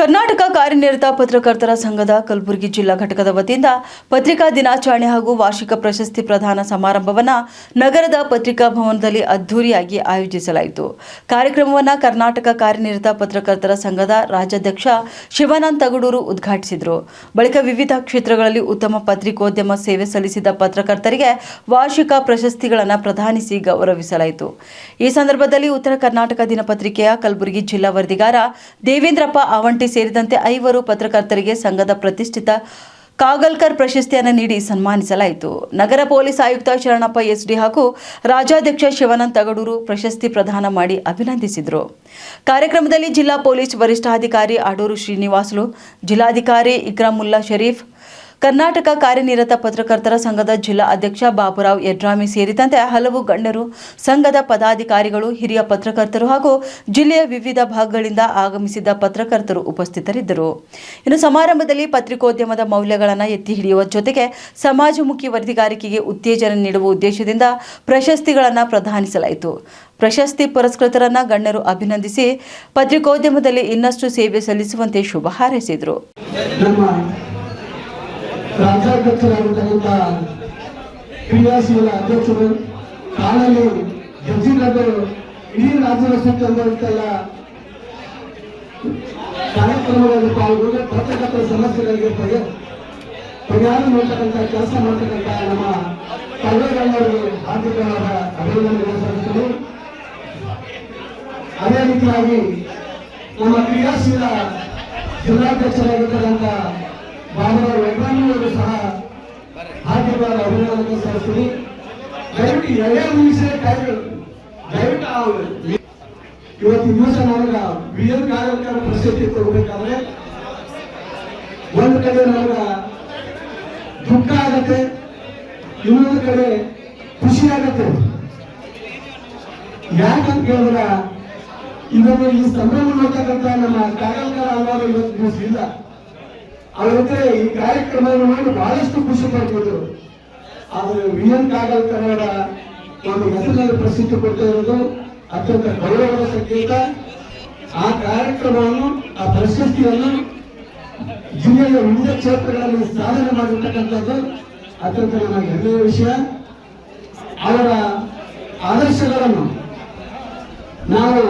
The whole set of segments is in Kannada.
ಕರ್ನಾಟಕ ಕಾರ್ಯನಿರತ ಪತ್ರಕರ್ತರ ಸಂಘದ ಕಲಬುರಗಿ ಜಿಲ್ಲಾ ಘಟಕದ ವತಿಯಿಂದ ಪತ್ರಿಕಾ ದಿನಾಚರಣೆ ಹಾಗೂ ವಾರ್ಷಿಕ ಪ್ರಶಸ್ತಿ ಪ್ರದಾನ ಸಮಾರಂಭವನ್ನು ನಗರದ ಪತ್ರಿಕಾ ಭವನದಲ್ಲಿ ಅದ್ದೂರಿಯಾಗಿ ಆಯೋಜಿಸಲಾಯಿತು. ಕಾರ್ಯಕ್ರಮವನ್ನು ಕರ್ನಾಟಕ ಕಾರ್ಯನಿರತ ಪತ್ರಕರ್ತರ ಸಂಘದ ರಾಜ್ಯಾಧ್ಯಕ್ಷ ಶಿವಾನಂದ ತಗಡೂರು ಉದ್ಘಾಟಿಸಿದರು. ಬಳಿಕ ವಿವಿಧ ಕ್ಷೇತ್ರಗಳಲ್ಲಿ ಉತ್ತಮ ಪತ್ರಿಕೋದ್ಯಮ ಸೇವೆ ಸಲ್ಲಿಸಿದ ಪತ್ರಕರ್ತರಿಗೆ ವಾರ್ಷಿಕ ಪ್ರಶಸ್ತಿಗಳನ್ನು ಪ್ರದಾನಿಸಿ ಗೌರವಿಸಲಾಯಿತು. ಈ ಸಂದರ್ಭದಲ್ಲಿ ಉತ್ತರ ಕರ್ನಾಟಕ ದಿನಪತ್ರಿಕೆಯ ಕಲಬುರಗಿ ಜಿಲ್ಲಾ ವರದಿಗಾರ ದೇವೇಂದ್ರಪ್ಪ ಆವಂಟಿ ಸೇರಿದಂತೆ 5 ಪತ್ರಕರ್ತರಿಗೆ ಸಂಘದ ಪ್ರತಿಷ್ಠಿತ ಕಾಗಲ್ಕರ್ ಪ್ರಶಸ್ತಿಯನ್ನು ನೀಡಿ ಸನ್ಮಾನಿಸಲಾಯಿತು. ನಗರ ಪೊಲೀಸ್ ಆಯುಕ್ತ ಶರಣಪ್ಪ ಎಸ್ಡಿ ಹಾಗೂ ರಾಜ್ಯಾಧ್ಯಕ್ಷ ಶಿವಾನಂದ ತಗಡೂರು ಪ್ರಶಸ್ತಿ ಪ್ರದಾನ ಮಾಡಿ ಅಭಿನಂದಿಸಿದರು. ಕಾರ್ಯಕ್ರಮದಲ್ಲಿ ಜಿಲ್ಲಾ ಪೊಲೀಸ್ ವರಿಷ್ಠಾಧಿಕಾರಿ ಅಡೂರು ಶ್ರೀನಿವಾಸುಲು, ಜಿಲ್ಲಾಧಿಕಾರಿ ಇಕ್ರಾಮುಲ್ಲಾ ಶರೀಫ್, ಕರ್ನಾಟಕ ಕಾರ್ಯನಿರತ ಪತ್ರಕರ್ತರ ಸಂಘದ ಜಿಲ್ಲಾ ಅಧ್ಯಕ್ಷ ಬಾಬುರಾವ್ ಯಡ್ರಾಮಿ ಸೇರಿದಂತೆ ಹಲವು ಗಣ್ಯರು, ಸಂಘದ ಪದಾಧಿಕಾರಿಗಳು, ಹಿರಿಯ ಪತ್ರಕರ್ತರು ಹಾಗೂ ಜಿಲ್ಲೆಯ ವಿವಿಧ ಭಾಗಗಳಿಂದ ಆಗಮಿಸಿದ್ದ ಪತ್ರಕರ್ತರು ಉಪಸ್ಥಿತರಿದ್ದರು. ಇನ್ನು ಸಮಾರಂಭದಲ್ಲಿ ಪತ್ರಿಕೋದ್ಯಮದ ಮೌಲ್ಯಗಳನ್ನು ಎತ್ತಿ ಹಿಡಿಯುವ ಜೊತೆಗೆ ಸಮಾಜಮುಖಿ ವರದಿಗಾರಿಕೆಗೆ ಉತ್ತೇಜನ ನೀಡುವ ಉದ್ದೇಶದಿಂದ ಪ್ರಶಸ್ತಿಗಳನ್ನು ಪ್ರದಾನಿಸಲಾಯಿತು. ಪ್ರಶಸ್ತಿ ಪುರಸ್ಕೃತರನ್ನು ಗಣ್ಯರು ಅಭಿನಂದಿಸಿ ಪತ್ರಿಕೋದ್ಯಮದಲ್ಲಿ ಇನ್ನಷ್ಟು ಸೇವೆ ಸಲ್ಲಿಸುವಂತೆ ಶುಭ ಹಾರೈಸಿದರು. ರಾಜ್ಯಾಧ್ಯಕ್ಷರಾಗಿರ್ತಕ್ಕಂಥ ಕ್ರಿಯಾಶೀಲ ಅಧ್ಯಕ್ಷರು, ಕಾಲಲ್ಲಿ ಜಡ್ಜಿಗಳು, ಇಡೀ ರಾಜ್ಯದ ಸುತ್ತಮುತ್ತಲ ಕಾರ್ಯಕ್ರಮಗಳಲ್ಲಿ ಪಾಲ್ಗೊಂಡು ಪತ್ರಕರ್ತರ ಸಮಸ್ಯೆಗಳಿಗೆ ಪರಿಹಾರ ನೀಡತಕ್ಕಂಥ ಕೆಲಸ ಮಾಡತಕ್ಕಂಥ ನಮ್ಮ ಪದವಿಗಳಿಗೆ ಹಾರ್ದಿಕವಾದ ಅಭಿನಂದನೆಗಳನ್ನು ಸಲ್ಲಿಸಲು, ಅದೇ ರೀತಿಯಾಗಿ ನಮ್ಮ ಕ್ರಿಯಾಶೀಲ ಜಿಲ್ಲಾಧ್ಯಕ್ಷರಾಗಿರ್ತಕ್ಕಂಥ ಬಾಬುರಾವ್ ಯಡ್ರಾಮಿಯವರು ಸಹ ಹಾರ್ದಿಕವಾದ ಅಭಿನಂದನೆ ಸಲ್ಲಿಸ್ತೀನಿ. ದಯವಿಟ್ಟು 2 ನಿಮಿಷ ದಯವಿಟ್ಟು ಇವತ್ತಿನ ದಿವಸ ನನಗೆ BN ಕಾಗಲ್ಕರ್ ಪ್ರಶಸ್ತಿ ಕೊಡಬೇಕಾದ್ರೆ ಒಂದು ಕಡೆ ನನಗೆ ದುಃಖ ಆಗತ್ತೆ, ಇನ್ನೊಂದು ಕಡೆ ಖುಷಿ ಆಗತ್ತೆ. ಯಾಕಂತ ಕೇಳಿದ್ರೆ ಇದನ್ನು ಈ ಸಂಭ್ರಮ ನೋಡ್ತಕ್ಕಂಥ ನಮ್ಮ ಕಾಗಲ್ಕರ್ ಅವರು ಇವತ್ತು ದಿವಸ ಇಲ್ಲ. ಅವರಿದ್ರೆ ಈ ಕಾರ್ಯಕ್ರಮವನ್ನು ನೋಡಿ ಬಹಳಷ್ಟು ಖುಷಿ ಪಡ್ತಿದ್ರು. ಆದರೆ BN ಕಾಗಲ್ಕರ್ ಅವರ ಒಂದು ಹೆಸರಿನಲ್ಲಿ ಪ್ರಸಿದ್ಧಿ ಕೊಡ್ತಾ ಇರೋದು ಅತ್ಯಂತ ಗೌರವದ ಸಂಕೇತ. ಆ ಕಾರ್ಯಕ್ರಮವನ್ನು, ಆ ಪ್ರಶಸ್ತಿಯನ್ನು ಜಿಲ್ಲೆಯ ವಿವಿಧ ಕ್ಷೇತ್ರಗಳಲ್ಲಿ ಸಾಧನೆ ಮಾಡಿರ್ತಕ್ಕಂಥದ್ದು ಅತ್ಯಂತ ನಮಗೆ ಹೆಮ್ಮೆಯ ವಿಷಯ. ಅವರ ಆದರ್ಶಗಳನ್ನು ನಾವು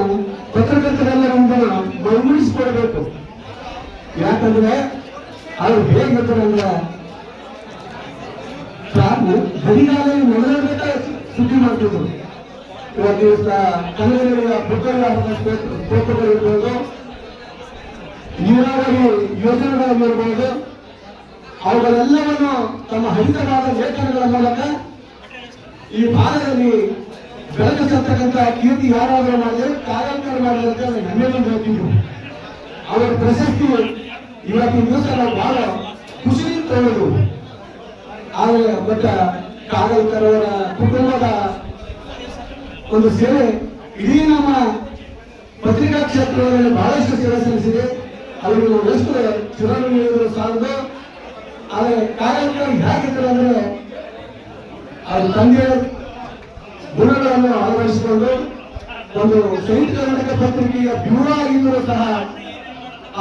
ಪತ್ರಕರ್ತರೆಲ್ಲರಿಂದ ಮೈಗೂಡಿಸಿಕೊಳ್ಬೇಕು. ಯಾಕಂದ್ರೆ ಅವರು ಹೇಗಿರ್ತಾರಂದ್ರೆ ಬರಿಗಾಲಲ್ಲಿ ನಡೆದ ಸುದ್ದಿ ಮಾಡ್ತಿದ್ರು. ಇವತ್ತು ದಿವಸ ಕನ್ನಡಿಗರ ಪುಸ್ತಕಗಳಿರ್ಬೋದು, ನೀರಾವರಿ ಯೋಜನೆಗಳಲ್ಲಿರ್ಬೋದು, ಅವುಗಳೆಲ್ಲವನ್ನು ತಮ್ಮ ಹರಿತವಾದ ಲೇಖನಗಳ ಮೂಲಕ ಈ ಭಾಗದಲ್ಲಿ ಬೆಳಗಿಸತಕ್ಕಂಥ ಕೀರ್ತಿ ಯಾರಾದರೂ ಮಾಡಿದರೆ ಕಾಗಲ್ಕರ್ ಮಾಡಿದಂತೆ ಹೆಮ್ಮೆಯನ್ನು ಹೇಳ್ತಿದ್ರು. ಅವರ ಪ್ರಶಸ್ತಿ ಇವತ್ತಿನ ದಿವಸ ನಾವು ಬಹಳ ಖುಷಿಯಿಂದ ತಗೊಳ್ಳೋದು. ಆದರೆ ಬಟ್ ಕಾಗಲ್ಕರ್ ಅವರ ಕುಟುಂಬದ ಒಂದು ಸೇವೆ ಇಡೀ ನಮ್ಮ ಪತ್ರಿಕಾ ಕ್ಷೇತ್ರದಲ್ಲಿ ಬಹಳಷ್ಟು ಸೇವೆ ಸಲ್ಲಿಸಿದೆ. ಅವರಿಗೆ ನಾವು ಎಷ್ಟು ಚಿರನ್ನು ನೀಡಿದ್ರು ಸಾಲದು. ಆದರೆ ಕಾಗಲ್ಕರ್ ಹೇಗಿದ್ದಾರೆ ಅಂದ್ರೆ ಅವ್ರ ತಂದೆಯ ಗುಣಗಳನ್ನು ಅಳವಡಿಸಿಕೊಂಡು ಒಂದು ಸಂಯುಕ್ತ ಕರ್ನಾಟಕ ಪತ್ರಿಕೆಯ ಬ್ಯೂರೋ ಆಗಿದ್ದರೂ ಸಹ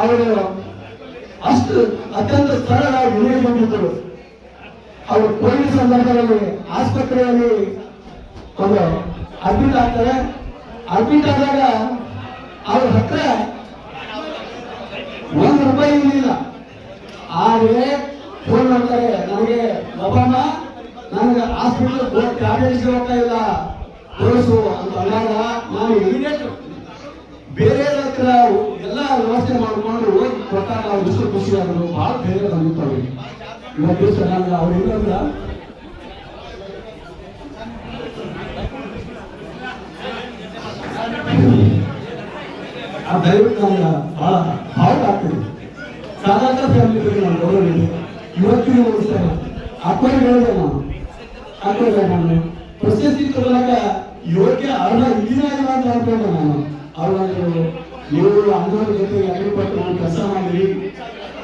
ಅವರು ಅಷ್ಟು ಅತ್ಯಂತ ಸರಳವಾಗಿ ವಿನಯ ಬಂದಿದ್ದರು. ಅವರು ಕೋವಿಡ್ ಸಂದರ್ಭದಲ್ಲಿ ಆಸ್ಪತ್ರೆಯಲ್ಲಿ ಒಂದು ಅಡ್ಮಿಟ್ ಆಗ್ತಾರೆ. ಅಡ್ಮಿಟ್ ಆದಾಗ ಅವ್ರ ಹತ್ರ ₹1 ಇಲ್ಲ. ಆದರೆ ಫೋನ್ ಮಾಡ್ತಾರೆ, ನನಗೆ ಒಬ್ಬಮ್ಮ ನನಗೆ ಹಾಸ್ಪಿಟಲ್ ಟ್ಯಾಬ್ಲೆಟ್ಸ್ ಹೋಗ್ತಾ ಇಲ್ಲ ತೋರಿಸು ಅಂತ ಅಂದಾಗ ನಾನು ಇಮಿಡಿಯೇಟ್ ಬೇರೆ ಹತ್ರ ಎಲ್ಲ ವ್ಯವಸ್ಥೆ ಮಾಡಿಕೊಂಡು ಹೋಗಿ ಕೊಟ್ಟಾಗ ಅವ್ರು ಎಷ್ಟು ಖುಷಿಯಾದರು. ಬಹಳ ಬೇರೆ ಬಂದಿತ್ತು ಅವರಿಗೆ. ಇವತ್ತು ದಿವಸ ನನಗೆ ಅವ್ರು ಇಲ್ಲಂದ್ರ ಆ ದಯವಿಟ್ಟು ನಮ್ಗೆ ಬಹಳ ಭಾವ ಆಗ್ತದೆ. ಸಾಧಾರಣ ಫ್ಯಾಮಿಲಿ ಬಗ್ಗೆ ನಾನು ಗೌರವ ಇದೆ. ಇವತ್ತಿನ ಮುಗಿಸ್ತಾರೆ ಅಕ್ಕೋರಿ ಹೇಳಿದೆ ನಾನು ಪ್ರಶಸ್ತಿ ತಗೊಳ್ಳಾಗ ಯೋಗ್ಯ ಅರ್ಹ ಇಲ್ಲಿನ ಇಲ್ಲ ಅಂತ ಅನ್ಕೊಂಡೆ ನಾನು. ಅವ್ರು ನೀವು ಅಂಗರ ಜೊತೆ ಅಗ್ರಿಪಟ್ಟು ನಾನು ಕೆಲಸ ಮಾಡಿರಿ,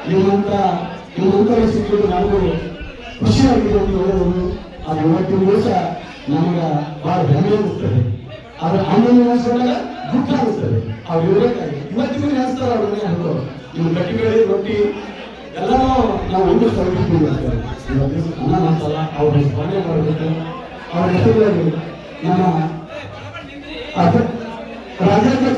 ನಿಮ್ಮಂತರ ಸಿಕ್ಕಿದ್ದು ನನಗೂ ಖುಷಿಯಾಗಿದೆ ಅಂತ ಹೇಳೋದು. ಅದು ಇವತ್ತಿನ ದಿವಸ ನಮಗೆ ಬಹಳ ಹೆಮ್ಮೆ ಅನಿಸ್ತದೆ. ಆದ್ರೆ ಆಮೇಲೆ ಅನಿಸ್ಕೊಂಡಾಗ ದುಃಖ ಅನಿಸ್ತದೆ. ಅವ್ರು ಇರಬೇಕಾಗಿ ಇವತ್ತಿಗೂ ಸರ್ ಅವ್ರ ಮನೆ ಹಂಗೆ ಇವ್ರು ಗಟ್ಟಿ ಬೇಳೆ ರೊಟ್ಟಿ ಎಲ್ಲನೂ ನಾವು ಒಂದು ತಲುಪಿಸ್ತೀವಿ ಸರ್. ಅನ್ನ ಮಸಾಲ ಅವ್ರ ಸ್ಮರಣೆ ಮಾಡಬೇಕು. ಅವ್ರ ಹೆಸರಲ್ಲಿ ನಮ್ಮ ರಾಜ್ಯಾಧ್ಯಕ್ಷ